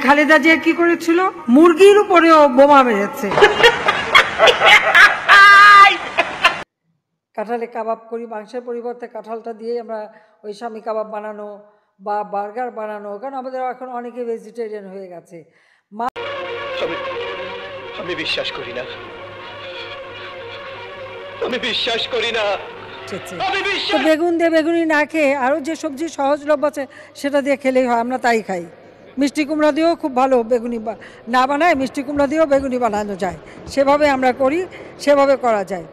খালেদা জিয়া কি করেছিল? মুরগির উপরেও বোমা মেরেছে। কাঁঠালে কাবাব করি, মাংসের পরিবর্তে কাঁঠালটা দিয়ে আমরা ওই স্বামী কাবাব বানানো বা বার্গার বানানো, কারণ আমাদের এখন অনেকে ভেজিটেরিয়ান হয়ে গেছে। আমি বিশ্বাস করি না, আমি বিশ্বাস করি না। তো বেগুন দিয়ে বেগুনি না খেয়ে আরও যে সবজি সহজলভ্য আছে সেটা দিয়ে খেলেই হয়, আমরা তাই খাই। মিষ্টি কুমড়া দিয়েও খুব ভালো বেগুনি না বানায়, মিষ্টি কুমড়া দিয়েও বেগুনি বানানো যায়, সেভাবে আমরা করি, সেভাবে করা যায়।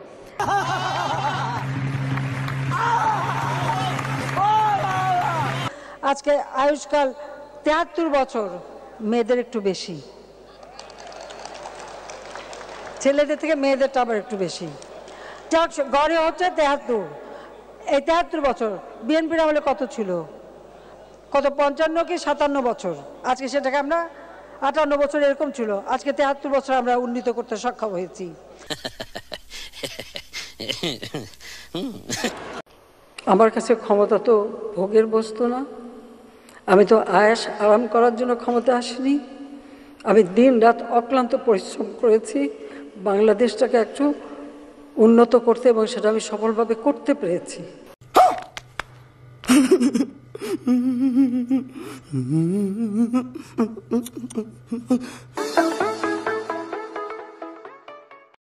আজকে আয়ুষ্কাল ৭৩ বছর, মেয়েদের একটু বেশি, ছেলেদের থেকে মেয়েদেরটা আবার একটু বেশি। গড়ে হচ্ছে ৭৩। এই ৭৩ বছর বিএনপির আমলে কত ছিল? কত ৫৫ কি ৫৭ বছর, আজকে সেটাকে আমরা ৫৮ বছর এরকম ছিল, আজকে ৭৩ বছর আমরা উন্নীত করতে সক্ষম হয়েছি। আমার কাছে ক্ষমতা তো ভোগের বস্তু না, আমি তো আয়েশ আরাম করার জন্য ক্ষমতা আসিনি। আমি দিন রাত অক্লান্ত পরিশ্রম করেছি বাংলাদেশটাকে একটু উন্নত করতে, এবং সেটা আমি সফলভাবে করতে পেরেছি।